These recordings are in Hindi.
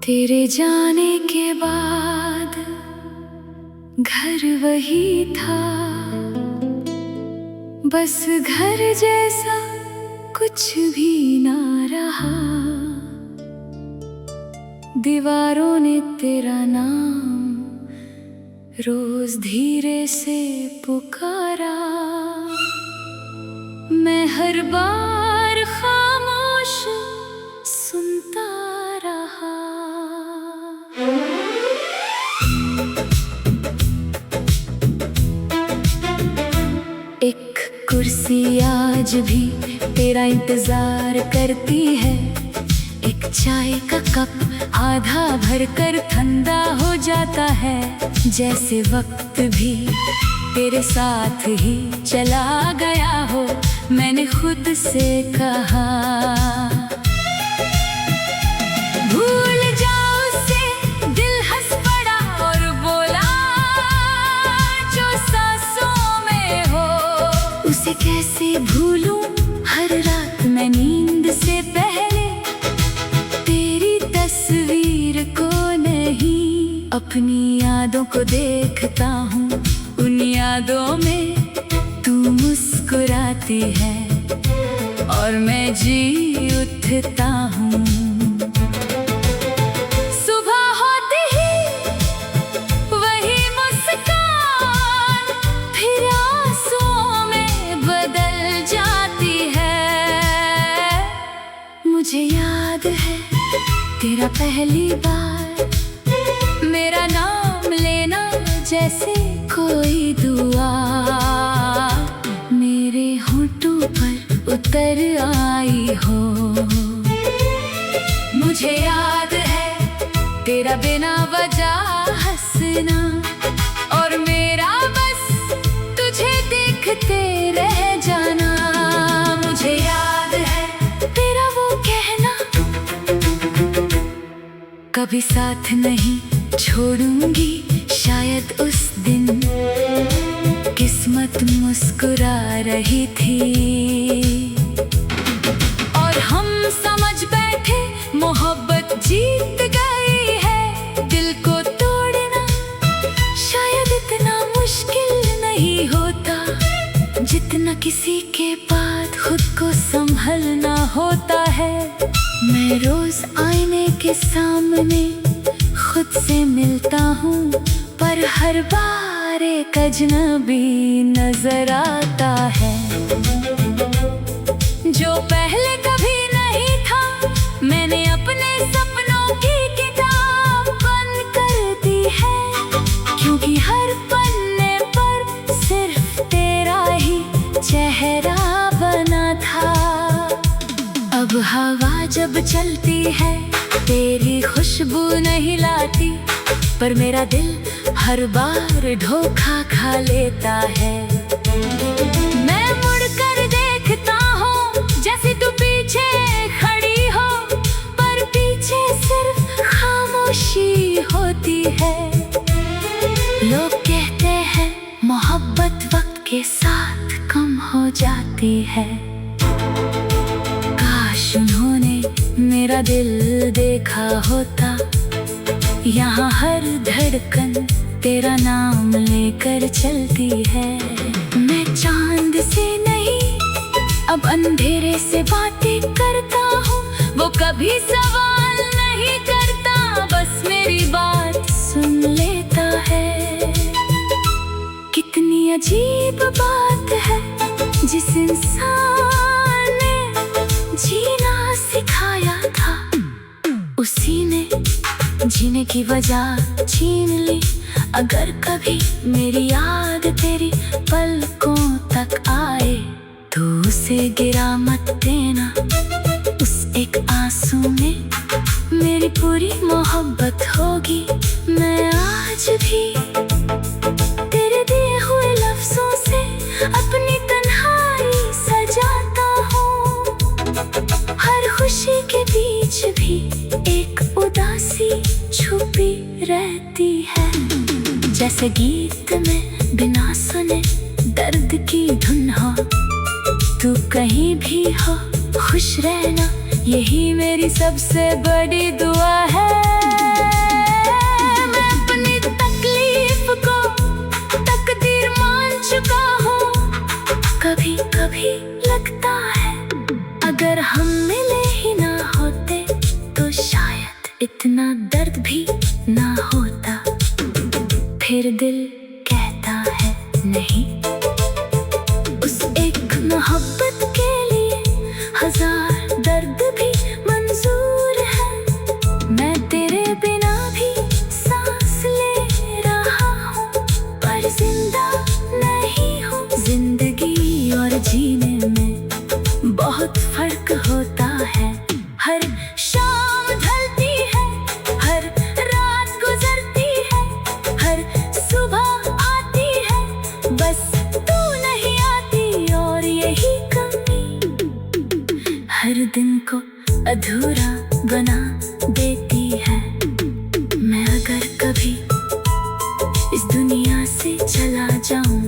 तेरे जाने के बाद घर वही था, बस घर जैसा कुछ भी ना रहा। दीवारों ने तेरा नाम रोज धीरे से पुकारा। मैं हर बार खामोश सुनता रहा। एक कुर्सी आज भी तेरा इंतजार करती है। एक चाय का कप आधा भरकर ठंडा हो जाता है। जैसे वक्त भी तेरे साथ ही चला गया हो। मैंने खुद से कहा भूल जाओ उसे, दिल हंस पड़ा और बोला जो सांसों में हो। उसे कैसे भूलूं, हर रात मैं नींद से पहले तेरी तस्वीर को नहीं, अपनी यादों को देखता हूँ। उन यादों में तू मुस्कुराती है और मैं जी उठता हूँ। सुबह होते ही वही मुस्कान फिर आंसुओं में बदल जाती है। मुझे याद है तेरा पहली बार मेरा नाम लेना, जैसे कोई दुआ मेरे होठों पर उतर आई हो। मुझे याद है तेरा बिना वजह हंसना और मेरा बस तुझे देखते रह जाना। मुझे याद है तेरा वो कहना कभी साथ नहीं छोड़ूंगी। शायद उस दिन किस्मत मुस्कुरा रही थी और हम समझ बैठे मोहब्बत जीत गई है। दिल को तोड़ना शायद इतना मुश्किल नहीं होता जितना किसी के बाद खुद को संभलना होता है। मैं रोज आईने के सामने खुद से मिलता हूँ, पर हर बार एक अजनबी नजर आता है जो पहले कभी नहीं था। मैंने अपने सपनों की किताब बंद कर दी है, क्योंकि हर पन्ने पर सिर्फ तेरा ही चेहरा बना था। अब हवा जब चलती है तेरी खुशबू नहीं लाती, पर मेरा दिल हर बार धोखा खा लेता है। मैं मुड़कर देखता हूँ जैसे तू पीछे खड़ी हो, पर पीछे सिर्फ खामोशी होती है। लोग कहते हैं मोहब्बत वक्त के साथ कम हो जाती है। काश उन्होंने मेरा दिल देखा होता, यहाँ हर धड़कन तेरा नाम लेकर चलती है। मैं चांद से नहीं अब अंधेरे से बातें करता हूँ। वो कभी सवाल नहीं करता, बस मेरी बात सुन लेता है। कितनी अजीब बात है, जिस इंसान ने जीना सिखाया था उसी ने जीने की वजह छीन ली। अगर कभी मेरी याद तेरी पलकों तक आए तो उसे गिरा मत देना। उस एक आंसू में मेरी पूरी मोहब्बत होगी। मैं आज भी तेरे दिए हुए लफ्जों से अपनी तन्हाई सजाता हूँ। हर खुशी के बीच भी एक उदासी छुपी रहती है। जैसे गीत में बिना सुने दर्द की धुन हो। तू कहीं भी हो खुश रहना, यही मेरी सबसे बड़ी दुआ है। मैं अपनी तकलीफ को तकदीर मान चुका हूँ। कभी कभी लगता है अगर हम मिले ही ना होते तो शायद इतना दर्द भी ना होता। फिर दिल कहता है नहीं, उस एक मोहब्बत के लिए हजार दर्द भी मंजूर है। मैं तेरे बिना भी सांस ले रहा हूँ, पर जिंदा नहीं हूँ। जिंदगी और जीने में बहुत फर्क होता है। हर शाम ढलती है, हर रात गुजरती है, हर सुबह आती है, बस तू नहीं आती। और यही कमी हर दिन को अधूरा बना देती है। मैं अगर कभी इस दुनिया से चला जाऊं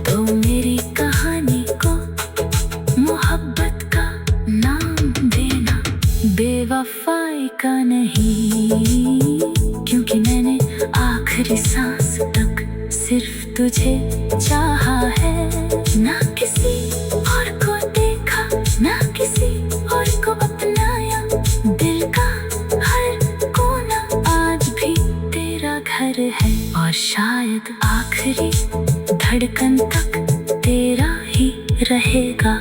तो मेरी कहानी को मोहब्बत का नाम देना, बेवफाई का नहीं। क्योंकि मैंने आखिरी सांस तक सिर्फ तुझे चाहा है, ना किसी और को देखा, ना किसी और को अपनाया। दिल का हर कोना आज भी तेरा घर है, और शायद आखिरी धड़कन तक तेरा ही रहेगा।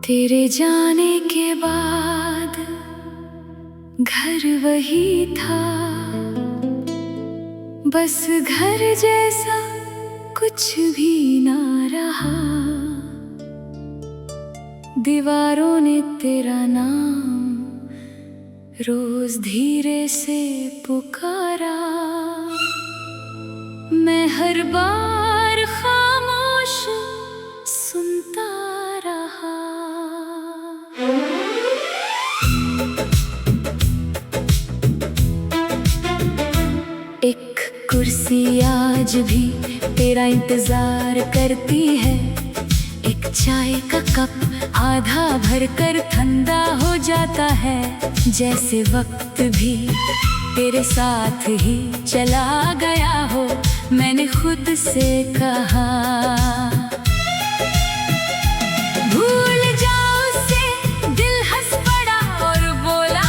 तेरे जाने के बाद घर वही था, बस घर जैसा कुछ भी ना रहा। दीवारों ने तेरा नाम रोज धीरे से पुकारा। मैं हर बार खामोश सुनता रहा। एक कुर्सी आज भी तेरा इंतजार करती है, एक चाय का कप आधा भरकर ठंडा हो जाता है। जैसे वक्त भी तेरे साथ ही चला गया हो। मैंने खुद से कहा भूल जाओ उसे, दिल हंस पड़ा और बोला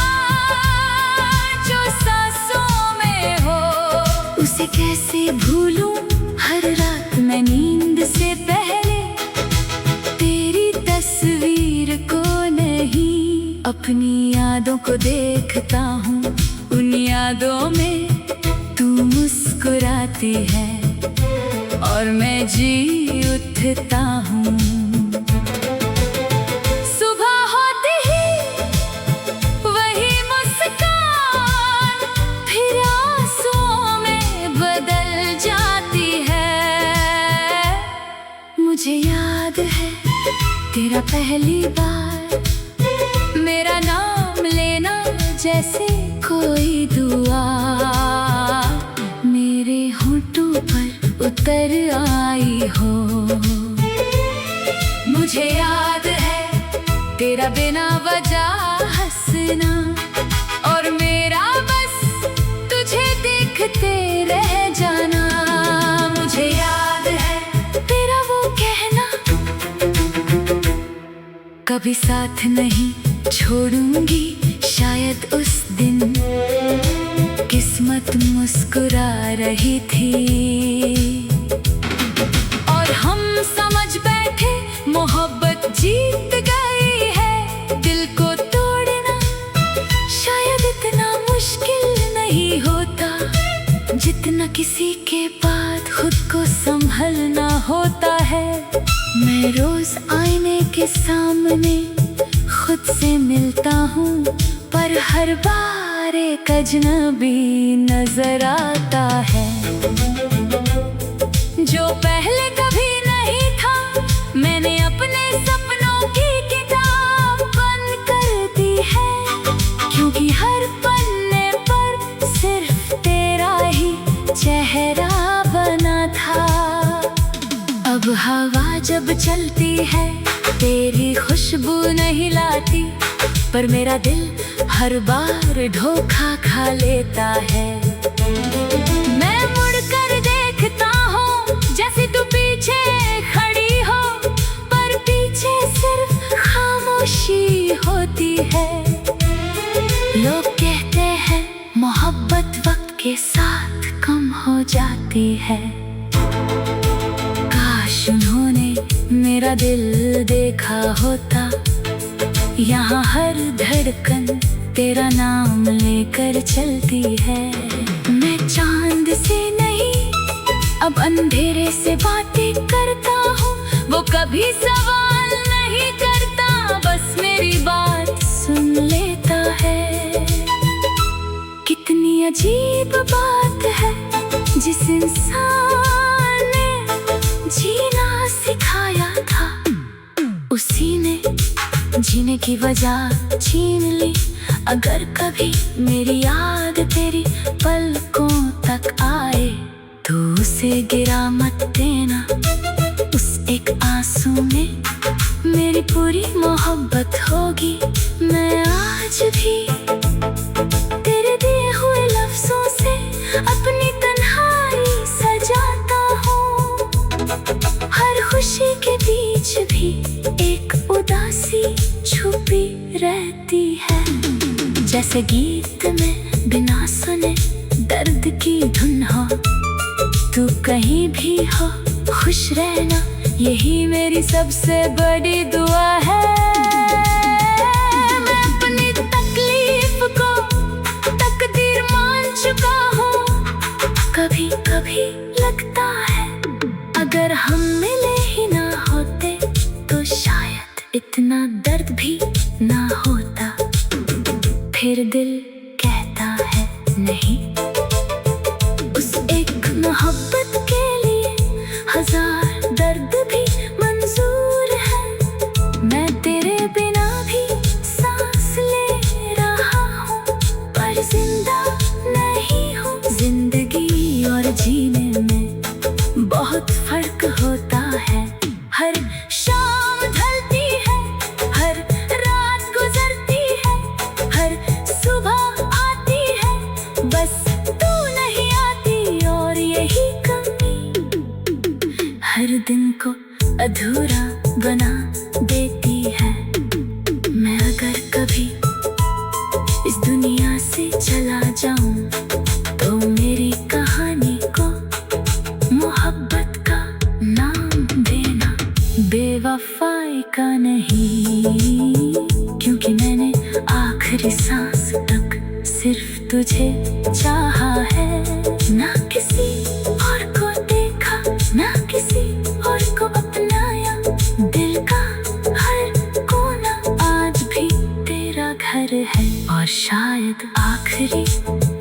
जो सांसों में हो। उसे कैसे भूलूं, हर रात मैं नींद से पहले तेरी तस्वीर को नहीं, अपनी यादों को देखता हूँ। उन यादों में तू मुस्कुराती है और मैं जी उठता हूँ। सुबह होती ही वही मुस्कान फिर आंसुओं में बदल जाती है। मुझे याद है तेरा पहली बार मेरा नाम लेना, जैसे कोई दुआ मेरे होठों पर उतर आई हो। मुझे याद है तेरा बिना वजह हंसना, और मेरा बस तुझे देखते रह जाना। मुझे याद है तेरा वो कहना, कभी साथ नहीं छोड़ूंगी। शायद उस दिन किस्मत मुस्कुरा रही थी और हम समझ बैठे मोहब्बत जीत गई है। दिल को तोड़ना शायद इतना मुश्किल नहीं होता, जितना किसी के बाद खुद को संभलना होता है। मैं रोज आईने के सामने खुद से मिलता हूँ, पर हर बार एक अजनबी नजर आता है। जो पहले कभी नहीं था, मैंने अपने सपनों की किताब बंद कर दी है। क्योंकि हर पन्ने हवा जब चलती है तेरी खुशबू नहीं लाती, पर मेरा दिल हर बार धोखा खा लेता है। मैं मुड़कर देखता हूँ जैसे तू पीछे खड़ी हो, पर पीछे सिर्फ खामोशी होती है। लोग कहते हैं मोहब्बत वक्त के साथ कम हो जाती है। काश उन्होंने मेरा दिल देखा होता, यहाँ हर धड़कन तेरा नाम लेकर चलती है। मैं चांद से नहीं अब अंधेरे से बातें करता हूँ, वो कभी सवाल नहीं करता, बस मेरी बात सुन लेता है। कितनी अजीब बात है, जिस इंसान ने जीना सिखाया था उसी ने जीने की वजह छीन ली। अगर कभी मेरी याद तेरी पलकों तक आए तो उसे गिरा मत देना, उस एक आंसू में मेरी पूरी मोहब्बत होगी। मैं आज भी तेरे दिए हुए लफ्जों से अपनी तन्हाई सजाता हूँ। हर खुशी के बीच भी एक उदासी छुपी रहती है, जैसे गीत में बिना सुने दर्द की धुन हो। तू कहीं भी हो खुश रहना, यही मेरी सबसे बड़ी दुआ है। मैं अपनी तकलीफ को तकदीर मान चुका हूँ। कभी कभी लगता है अगर हम मिले ही ना होते तो शायद इतना दर्द भी ना होता। फिर दिल कहता है नहीं, उस एक मोहब्बत के लिए हजार दर्द भी मंजूर है। मैं तेरे बिना भी सांस ले रहा हूँ, पर जिंदा नहीं हूँ। जिंदगी और जीने में बहुत फर्क होता है। हर शाम ढलती है, हर रात गुजरती है, हर सुबह आती है, बस तू नहीं आती। और यही कमी हर दिन को अधूरा बना देती है। मैं अगर कभी इस दुनिया से चला जाऊं तो मेरी कहानी को मोहब्बत का नाम देना, बेवफाई का नहीं। क्योंकि मैंने आखिरी सांस तक सिर्फ तुझे चाहा है, ना किसी और को देखा, ना किसी और को अपनाया। दिल का हर कोना आज भी तेरा घर है, और शायद आखिरी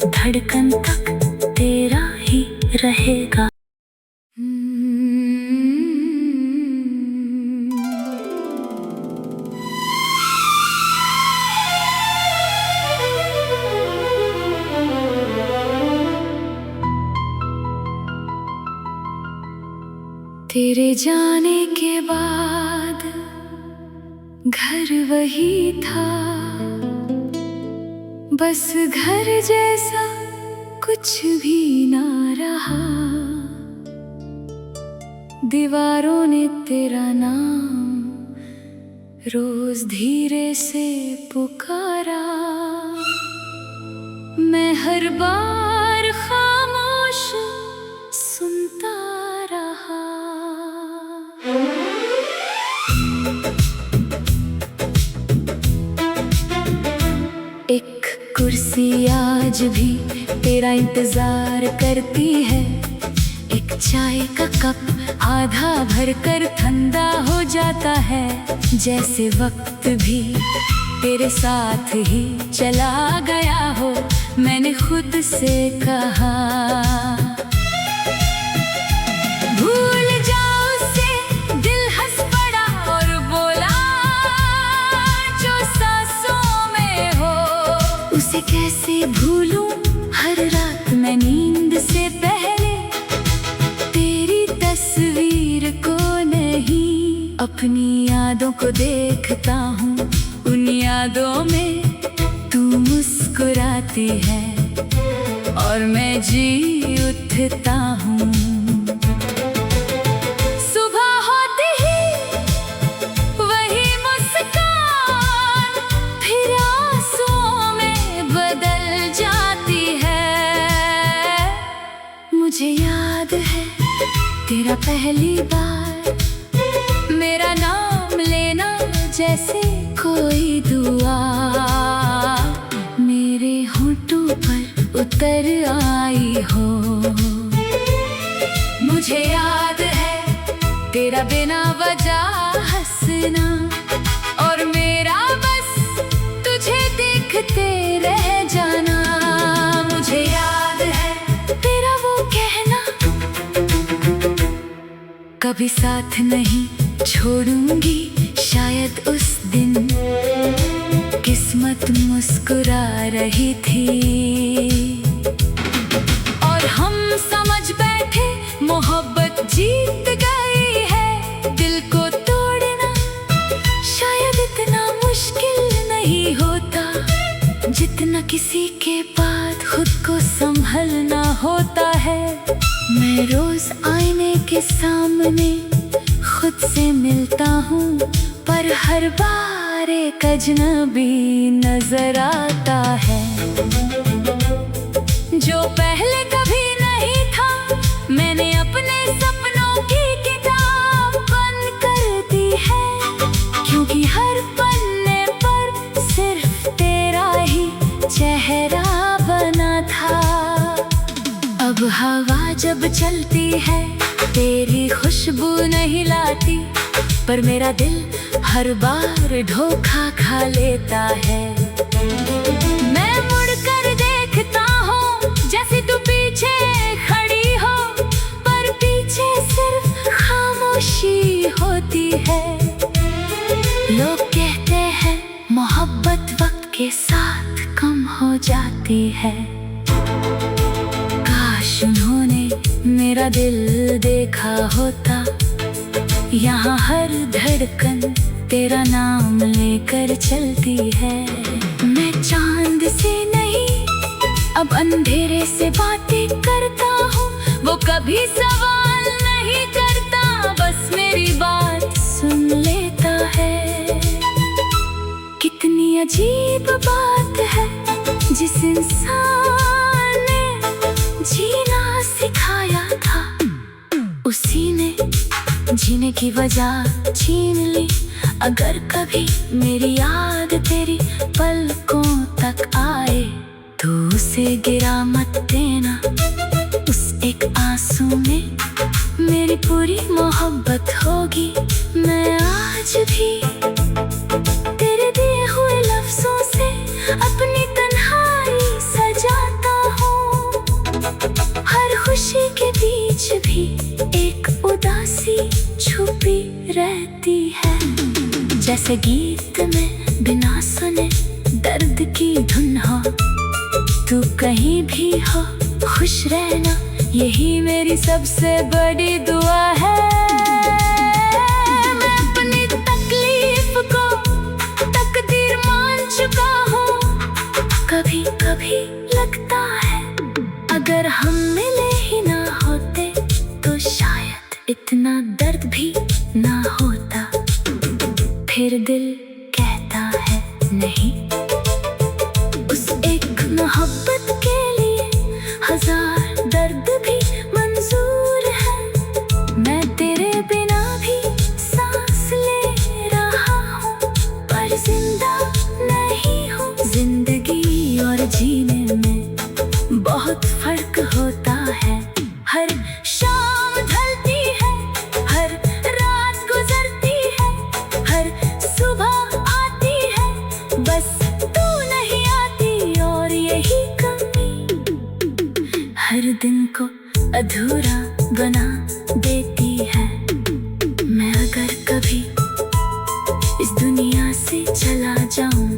धड़कन तक तेरा ही रहेगा। तेरे जाने के बाद घर वही था, बस घर जैसा कुछ भी ना रहा। दीवारों ने तेरा नाम रोज धीरे से पुकारा। मैं हर बार खामोश सुनता रहा। एक कुर्सी आज भी तेरा इंतजार करती है, एक चाय का कप आधा भर कर ठंडा हो जाता है। जैसे वक्त भी तेरे साथ ही चला गया हो। मैंने खुद से कहा भूल जाओ उसे, दिल हंस पड़ा और बोला जो सांसों में हो। उसे कैसे भूलूं, हर रात मैं नींद से पहले तेरी तस्वीर को यादों को देखता हूँ, उन यादों में तू मुस्कुराती है और मैं जी उठता हूँ। सुबह होते ही वही मुस्कान फिर आंसुओं में बदल जाती है। मुझे याद है तेरा पहली बार मेरा नाम लेना, जैसे कोई दुआ मेरे होठों पर उतर आई हो। मुझे याद है तेरा बिना वजह हंसना और मेरा बस तुझे देखते रह जाना। मुझे याद है तेरा वो कहना, कभी साथ नहीं छोड़ूंगी, शायद उस दिन किस्मत मुस्कुरा रही थी और हम समझ बैठे मोहब्बत जीत गई है। दिल को तोड़ना शायद इतना मुश्किल नहीं होता, जितना किसी के बाद खुद को संभलना होता है। मैं रोज आईने के सामने खुद से मिलता हूँ, पर हर बार एक अजनबी नजर आता है। जो पहले कभी नहीं था, मैंने अपने सपनों की किताब बंद कर दी है, क्योंकि हर पन्ने पर सिर्फ तेरा ही चेहरा बना था। अब हवा जब चलती है तेरी खुशबू नहीं लाती, पर मेरा दिल हर बार धोखा खा लेता है। मैं मुड़कर देखता हूँ जैसे तू पीछे खड़ी हो, पर पीछे सिर्फ खामोशी होती है। लोग कहते हैं मोहब्बत वक्त के साथ कम हो जाती है, काश उन्होंने मेरा दिल देखा होता। यहाँ हर धड़कन तेरा नाम लेकर चलती है। मैं चांद से नहीं अब अंधेरे से बातें करता हूँ, वो कभी सवाल नहीं करता, बस मेरी बात सुन लेता है। कितनी अजीब बात है, जिस इंसान ने जीना सिखाया था उसी ने जीने की वजह छीन ली। अगर कभी मेरी याद तेरी पलकों तक आए, तो उसे गिरा मत देना। उस एक आंसू में मेरी पूरी मोहब्बत होगी। मैं आज भी तेरे दिए हुए लफ्जों से अपनी तन्हाई सजाता हूँ। हर खुशी के बीच भी एक उदासी छुपी रहती है, जैसे गीत में बिना सुने दर्द की धुन हो। तू कहीं भी हो खुश रहना, यही मेरी सबसे बड़ी दुआ है। मैं अपनी तकलीफ को तकदीर मान चुका हूँ। कभी कभी लगता है अगर हम मिले ही ना होते, तो शायद इतना दर्द भी ना होता। फिर दिल कहता है नहीं, उस एक मोहब्बत के लिए हजार दर्द भी मंजूर है। मैं तेरे बिना भी सांस ले रहा हूँ, पर जिंदा नहीं हूँ। जिंदगी और जीने में बहुत फर्क होता है। हर शाम ढलती है, हर रात गुजरती है, हर सुबह आती है, बस तू नहीं आती। और यही कमी हर दिन को अधूरा बना देती है। मैं अगर कभी इस दुनिया से चला जाऊं,